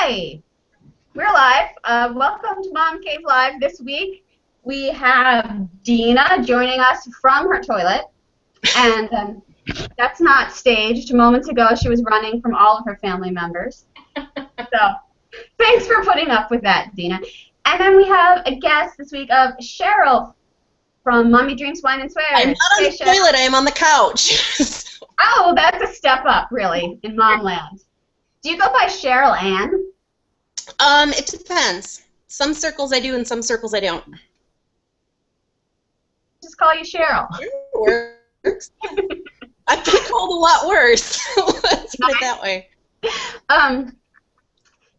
Hi, we're live. Welcome to MomCave Live this week. We have Dina joining us from her toilet, and that's not staged. Moments ago, she was running from all of her family members. So, thanks for putting up with that, Dina. And then we have a guest this week of Cheryl from MommyDrinksWineandSwears. I'm not on the toilet. I am on the couch. Oh, that's a step up, really, in Momland. Do you go by Cheryl Ann? It depends. Some circles I do, and some circles I don't. Just call you Cheryl. It works. I've been called a lot worse. Let's put it that way.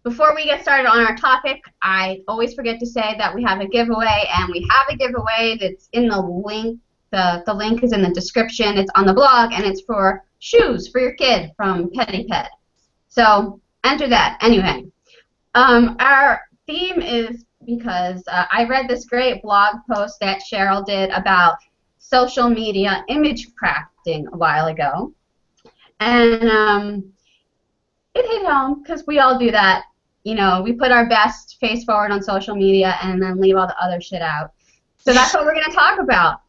Before we get started on our topic, I always forget to say that we have a giveaway, and we have a giveaway that's in the link. The link is in the description. It's on the blog, and it's for shoes for your kid from Petty Pet. So enter that. Anyway, our theme is because I read this great blog post that Cheryl did about social media image crafting a while ago, and it hit home because we all do that. You know, we put our best face forward on social media and then leave all the other shit out. So that's what we're going to talk about.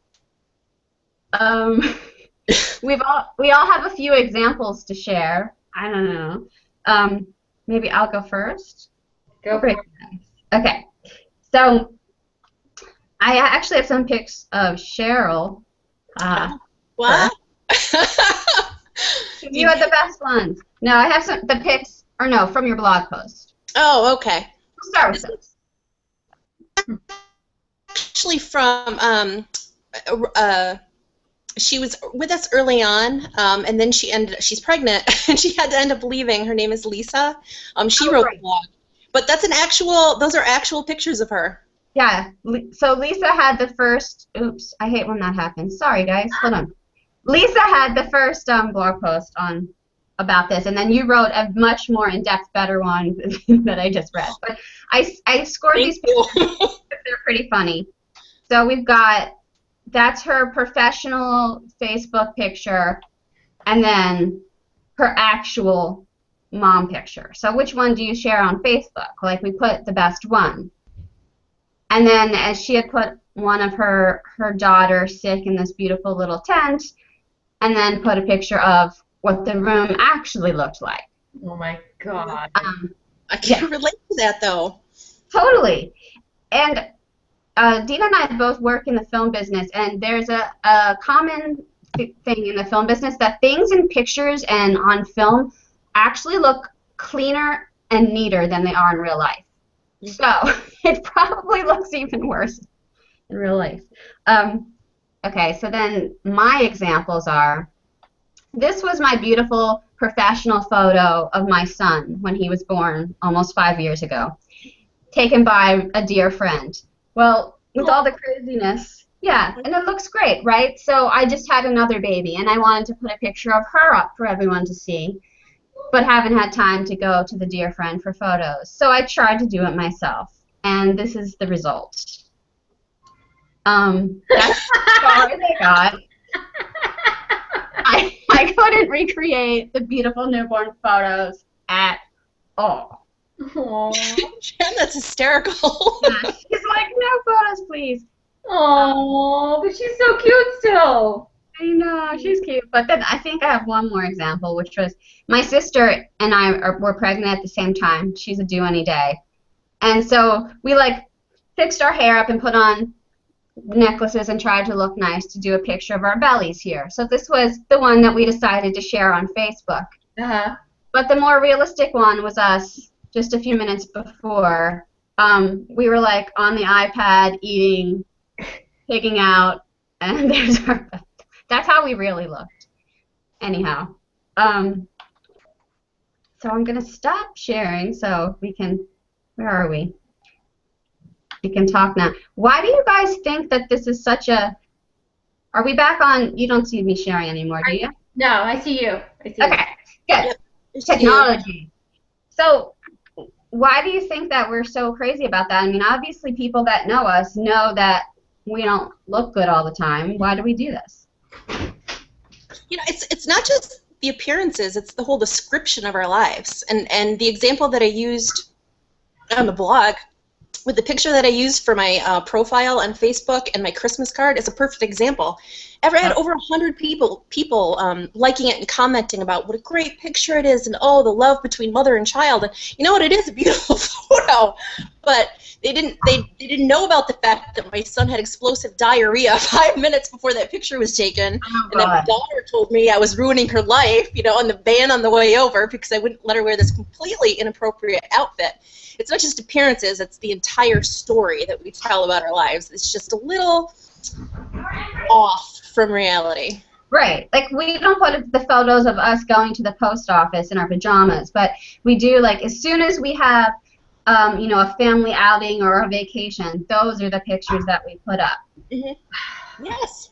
We all have a few examples to share. I don't know. Maybe I'll go first. Go for it. Okay. So I actually have some pics of Cheryl. What? You had the best ones. No, I have the pics, or no, from your blog post. Oh, okay. We'll start with those. Actually, from she was with us early on, and then she's pregnant, and she had to end up leaving. Her name is Lisa. She wrote the blog. But that's those are actual pictures of her. Yeah, so Lisa had the first, oops, I hate when that happens. Sorry, guys, hold on. Lisa had the first blog post about this, and then you wrote a much more in-depth, better one that I just read. But I scored these pictures because they're pretty funny. So we've got, that's her professional Facebook picture, and then her actual mom picture. So which one do you share on Facebook? Like, we put the best one. And then as she had put one of her daughter sick in this beautiful little tent, and then put a picture of what the room actually looked like. Oh my God. I can't relate to that, though. Totally. And Dina and I both work in the film business, and there's a common thing in the film business that things in pictures and on film actually look cleaner and neater than they are in real life. So it probably looks even worse in real life. Okay, so then my examples are, this was my beautiful professional photo of my son when he was born almost 5 years ago, taken by a dear friend. Well, with all the craziness, yeah, and it looks great, right? So I just had another baby, and I wanted to put a picture of her up for everyone to see, but haven't had time to go to the dear friend for photos. So I tried to do it myself, and this is the result. That's as far as I got. I couldn't recreate the beautiful newborn photos at all. Aww. Jen, that's hysterical. Yeah, she's like, no photos, please. Aww, but she's so cute still. I know, she's cute. But then I think I have one more example, which was my sister and I were pregnant at the same time. She's a due any day. And so we, like, fixed our hair up and put on necklaces and tried to look nice to do a picture of our bellies here. So this was the one that we decided to share on Facebook. Uh-huh. But the more realistic one was us just a few minutes before. We were, like, on the iPad eating, pigging out, and there's our... That's how we really looked. Anyhow. So I'm going to stop sharing so we can... Where are we? We can talk now. Why do you guys think that this is such a... Are we back on... You don't see me sharing anymore, do you? No, I see you. I see Okay, good. Yep. Technology. So why do you think that we're so crazy about that? I mean, obviously people that know us know that we don't look good all the time. Why do we do this? You know, it's not just the appearances, it's the whole description of our lives. And the example that I used on the blog with the picture that I used for my profile on Facebook and my Christmas card is a perfect example. I had over 100 people liking it and commenting about what a great picture it is and oh, the love between mother and child. And you know what? It is a beautiful photo, but they didn't know about the fact that my son had explosive diarrhea 5 minutes before that picture was taken, Oh, and then my daughter told me I was ruining her life, on the van on the way over because I wouldn't let her wear this completely inappropriate outfit. It's not just appearances, it's the entire story that we tell about our lives. It's just a little off from reality. Right. Like, we don't put the photos of us going to the post office in our pajamas, but we do, like, as soon as we have, a family outing or a vacation, those are the pictures that we put up. Mm-hmm. Yes.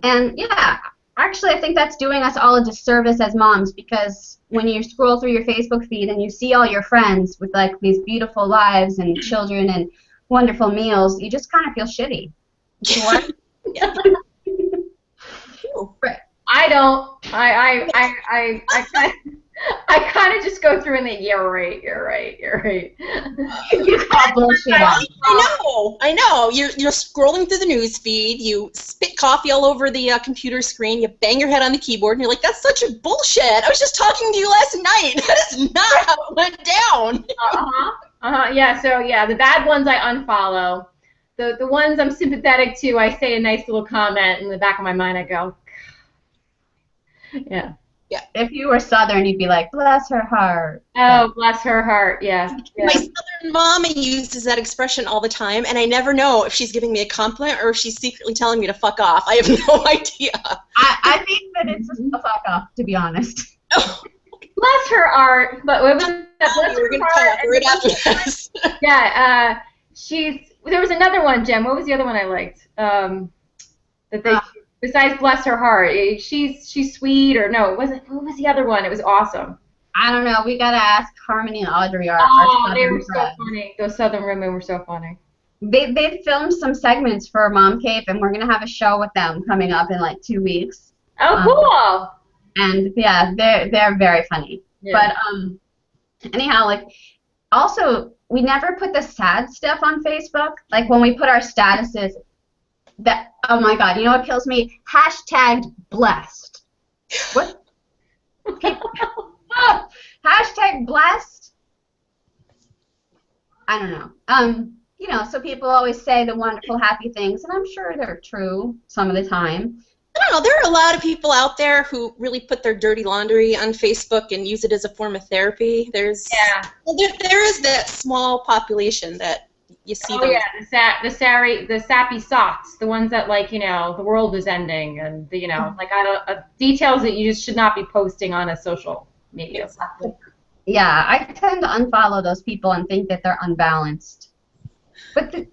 And, yeah, actually, I think that's doing us all a disservice as moms, because when you scroll through your Facebook feed and you see all your friends with, like, these beautiful lives and children and wonderful meals, you just kind of feel shitty. Yeah. Right. I don't. I kind of just go through and think, you're right. You call bullshit on. I know. You're scrolling through the news feed. You spit coffee all over the computer screen. You bang your head on the keyboard, and you're like, "That's such a bullshit." I was just talking to you last night. That is not how it went down. Yeah. So yeah, the bad ones I unfollow. The ones I'm sympathetic to, I say a nice little comment. In the back of my mind, I go, yeah. Yeah. If you were Southern, you'd be like, bless her heart. Oh, bless her heart, yeah. My Southern mom uses that expression all the time, and I never know if she's giving me a compliment or if she's secretly telling me to fuck off. I have no idea. I think that it's just a fuck off, to be honest. Oh. Bless her heart, but what was that? Bless her heart. Right after this. Yeah, there was another one, Jem. What was the other one I liked? Besides bless her heart, she's sweet, or no, it wasn't. What was the other one? It was awesome. I don't know. We gotta ask Harmony and Audrey. Our they were so funny. Those Southern women were so funny. They filmed some segments for MomCave, and we're gonna have a show with them coming up in like 2 weeks. Oh, cool. And yeah, they're very funny. Yeah. But anyhow, like, also we never put the sad stuff on Facebook. Like when we put our statuses. That, oh my God, you know what kills me? Hashtag blessed. What? Hashtag blessed? I don't know. So people always say the wonderful, happy things, and I'm sure they're true some of the time. I don't know. There are a lot of people out there who really put their dirty laundry on Facebook and use it as a form of therapy. There is that small population that you see. Oh yeah, the sappy socks, the ones that the world is ending, and details that you just should not be posting on a social media. Exactly. Yeah, I tend to unfollow those people and think that they're unbalanced. But the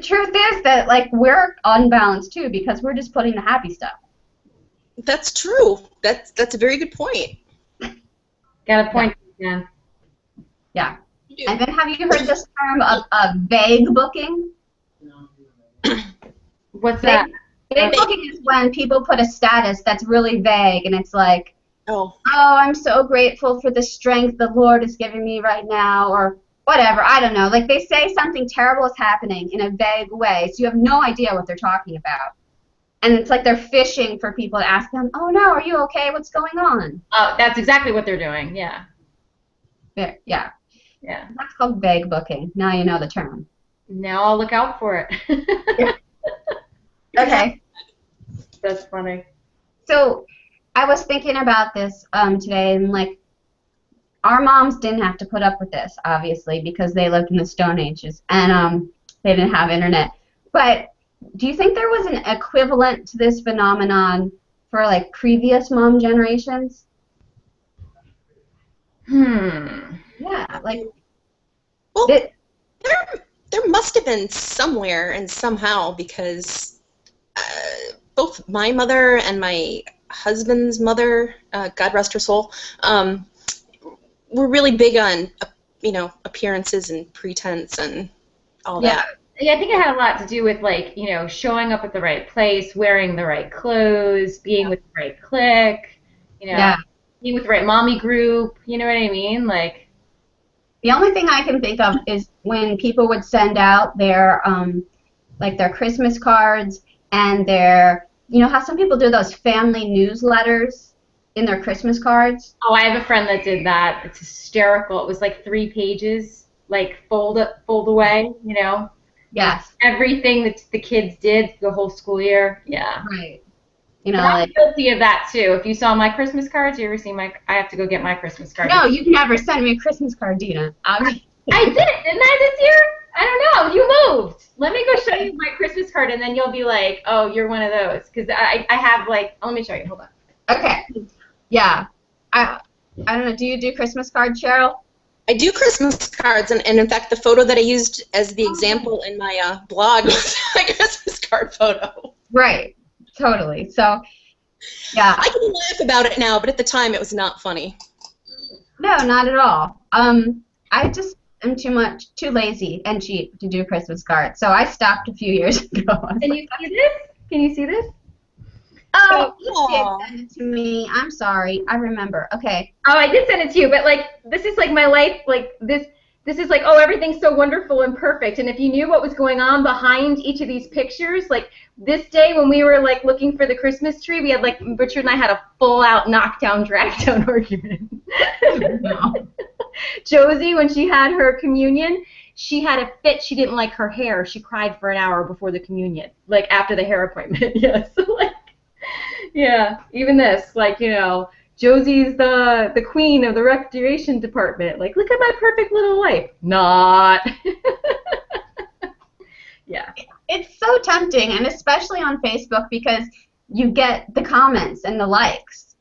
truth is that we're unbalanced too, because we're just putting the happy stuff. That's true. That's a very good point. Got a point, yeah. Yeah. And then have you heard this term of vague booking? What's that? Vague booking is when people put a status that's really vague, and it's like, oh, I'm so grateful for the strength the Lord is giving me right now, or whatever. I don't know. Like, they say something terrible is happening in a vague way, so you have no idea what they're talking about. And it's like they're fishing for people to ask them, oh, no, are you okay? What's going on? Oh, that's exactly what they're doing, yeah. Yeah. Yeah. That's called vague booking. Now you know the term. Now I'll look out for it. Okay. That's funny. So I was thinking about this today, and our moms didn't have to put up with this, obviously, because they lived in the Stone Ages, and they didn't have internet. But do you think there was an equivalent to this phenomenon for previous mom generations? Yeah, well, there must have been somewhere and somehow, because both my mother and my husband's mother, God rest her soul, were really big on appearances and pretense and all that. Yeah, I think it had a lot to do with showing up at the right place, wearing the right clothes, being with the right clique, being with the right mommy group. You know what I mean? The only thing I can think of is when people would send out their like their Christmas cards and their, you know how some people do those family newsletters in their Christmas cards? Oh, I have a friend that did that. It's hysterical. It was like 3 pages, like fold away, you know? Yes. Everything that the kids did the whole school year. Yeah. Right. You know, But I'm like, guilty of that too. If you saw my Christmas cards, you ever seen my? I have to go get my Christmas card. no, you've never sent me a Christmas card, Dina. I did, didn't I, this year? I don't know. You moved. Let me go show you my Christmas card, and then you'll be like, oh, you're one of those. Because I have, like, let me show you. Hold on. Okay. Yeah. I don't know. Do you do Christmas cards, Cheryl? I do Christmas cards, and in fact, the photo that I used as the example in my blog was my Christmas card photo. Right. Totally. So, yeah. I can laugh about it now, but at the time, it was not funny. No, not at all. I just am too lazy and cheap to do Christmas cards, so I stopped a few years ago. Can you see this? Can you see this? Oh, you Aw. did send it to me. I'm sorry. I remember. Okay. Oh, I did send it to you, but like this is like my life. Like this is like, oh, everything's so wonderful and perfect. And if you knew what was going on behind each of these pictures, like this day when we were like looking for the Christmas tree, we had like Richard and I had a full-out knockdown, drag-down argument. No. Josie, when she had her communion, she had a fit. She didn't like her hair. She cried for an hour before the communion, like after the hair appointment. Yes. Like, yeah. Even this, like, you know, Josie's the queen of the recreation department. Like, look at my perfect little life. Not. Yeah. It's so tempting, and especially on Facebook because you get the comments and the likes.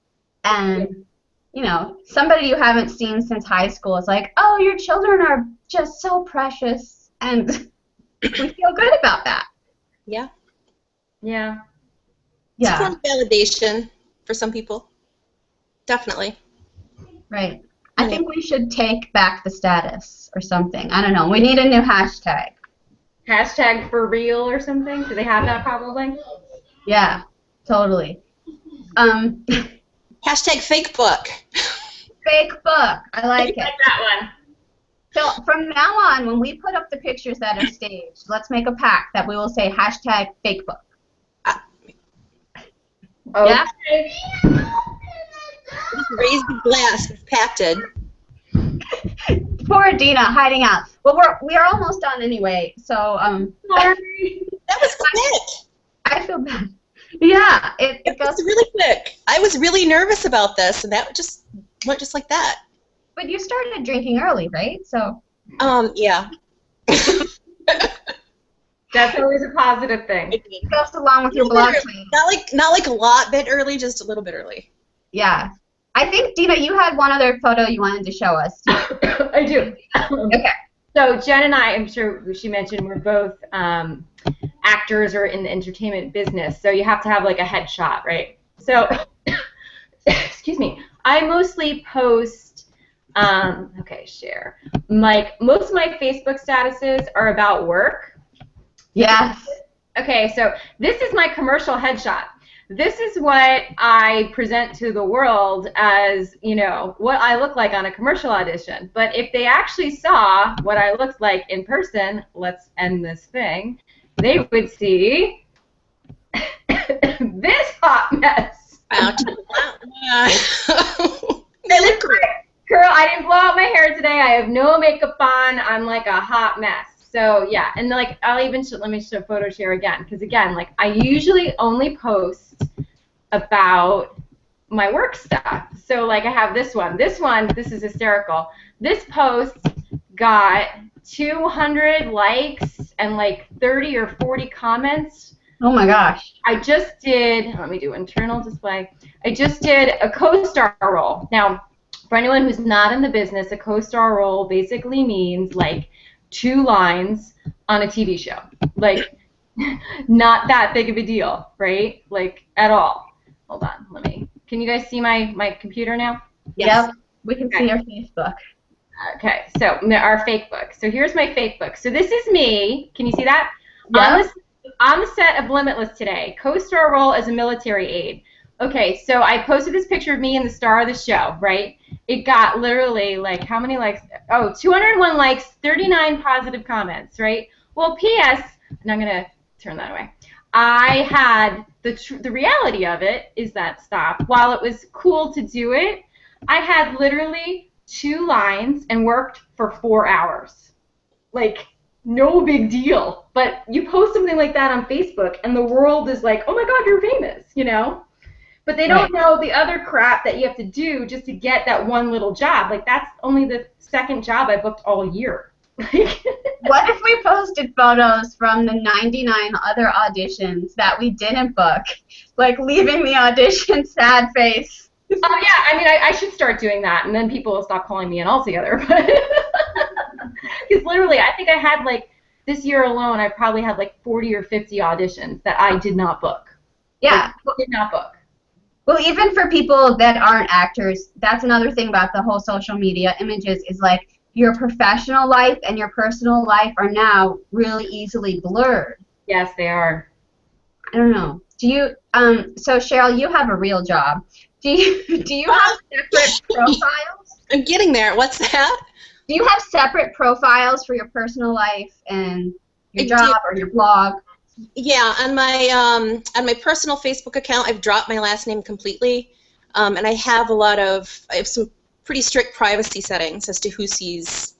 And, you know, somebody you haven't seen since high school is like, oh, your children are just so precious. And we feel good about that. Yeah. Yeah. It's Yeah. fun validation for some people. Definitely. Right. I think we should take back the status or something. I don't know. We need a new hashtag. Hashtag for real or something? Do they have that probably? Yeah, totally. Hashtag fake book. Fake book. I like it. Like that one. So from now on, when we put up the pictures that are staged, let's make a pact that we will say hashtag fake book. Okay. Yeah? Just raise the glass. It's pacted. Poor Dina hiding out. Well, we are almost done anyway, so Sorry. That was quick. I feel bad. Yeah, it It goes. was really quick. I was really nervous about this, and that just went just like that. But you started drinking early, right? So Yeah. That's always a positive thing. it goes along with your blog tweet. Not like a lot bit early, just a little bit early. Yeah. I think, Dina, you had one other photo you wanted to show us. I do. Okay. So Jen and I, I'm sure she mentioned, we're both actors or in the entertainment business. So you have to have like a headshot, right? So, excuse me. I mostly post, share. Like most of my Facebook statuses are about work. Yes. Okay, so this is my commercial headshot. This is what I present to the world as, you know, what I look like on a commercial audition. But if they actually saw what I looked like in person, let's end this thing, they would see this hot mess. Wow. They look great. Girl, I didn't blow out my hair today. I have no makeup on. I'm like a hot mess. So yeah, and like I'll even let me show photo share again, because again, like I usually only post about my work stuff. So like I have this one. This is hysterical. This post got 200 likes and like 30 or 40 comments. Oh my gosh. I just did, let me do internal display. I just did a co-star role. Now, for anyone who's not in the business, a co-star role basically means like 2 lines on a TV show. Like, not that big of a deal, right? Like, at all. Hold on, can you guys see my computer now? Yes. Yep. We can see your Facebook. Okay, so our fake book. So here's my fake book. So this is me. Can you see that? Yep. On the set of Limitless today, co-star role as a military aide. Okay, so I posted this picture of me and the star of the show, right? it got literally like how many likes? Oh, 201 likes, 39 positive comments, right? Well, P.S. and I'm gonna turn that away. I had the reality of it is that while it was cool to do it, I had literally 2 lines and worked for 4 hours. Like, no big deal. But you post something like that on Facebook, and the world is like, oh my God, you're famous, you know? But they don't know the other crap that you have to do just to get that one little job. Like, that's only the 2nd job I booked all year. What if we posted photos from the 99 other auditions that we didn't book? Like, leaving the audition sad face. Oh, yeah, I mean, I should start doing that, and then people will stop calling me in altogether. Because literally, I think I had, like, this year alone, I probably had, like, 40 or 50 auditions that I did not book. Yeah. Like, did not book. Well, even for people that aren't actors, that's another thing about the whole social media images is, like, your professional life and your personal life are now really easily blurred. Yes, they are. I don't know. Do you, so Cheryl, you have a real job. Do you have separate profiles? I'm getting there. What's that? Do you have separate profiles for your personal life and your job or your blog? Yeah, on my personal Facebook account, I've dropped my last name completely, and I have some pretty strict privacy settings as to who sees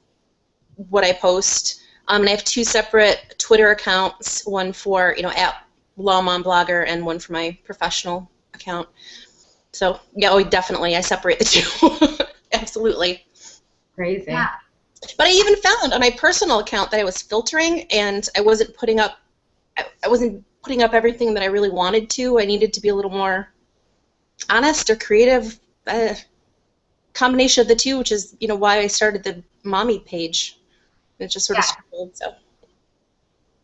what I post. And I have 2 separate Twitter accounts, one for at @LawMomBlogger and one for my professional account. So yeah, definitely I separate the 2. Absolutely. Crazy. Yeah. But I even found on my personal account that I was filtering, and I wasn't putting up everything that I really wanted to. I needed to be a little more honest or creative. Combination of the 2, which is why I started the mommy page. It just sort of struggled. So.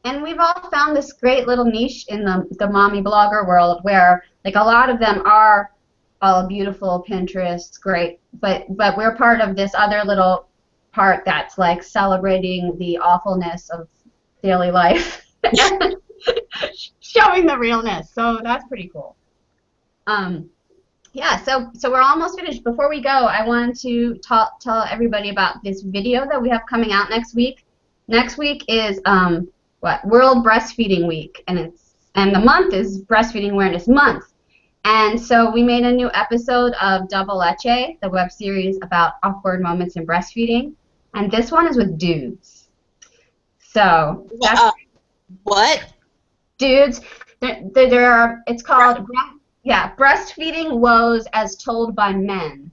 And we've all found this great little niche in the mommy blogger world where like a lot of them are all beautiful, Pinterest, great, but we're part of this other little part that's like celebrating the awfulness of daily life. Showing the realness. So that's pretty cool. Yeah, so we're almost finished. Before we go, I wanted to tell everybody about this video that we have coming out next week. Next week is World Breastfeeding Week, and the month is Breastfeeding Awareness Month. And so we made a new episode of Double Leche, the web series about awkward moments in breastfeeding, and this one is with dudes. So what? Dudes, there are. It's called. Yeah, breastfeeding woes as told by men,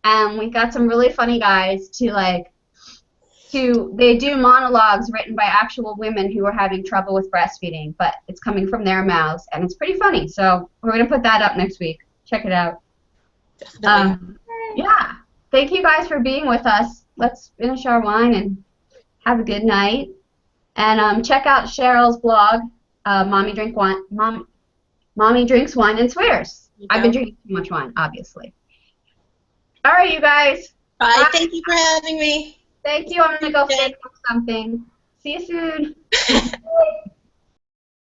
and we got some really funny guys they do monologues written by actual women who are having trouble with breastfeeding, but it's coming from their mouths, and it's pretty funny. So we're gonna put that up next week. Check it out. Yeah, thank you guys for being with us. Let's finish our wine and have a good night, and check out Cheryl's blog, Mommy Drinks Wine and Swears. I've been drinking too much wine, obviously. All right, you guys. Bye. Bye. Thank you for having me. Thank you. I'm going to go fake something. See you soon.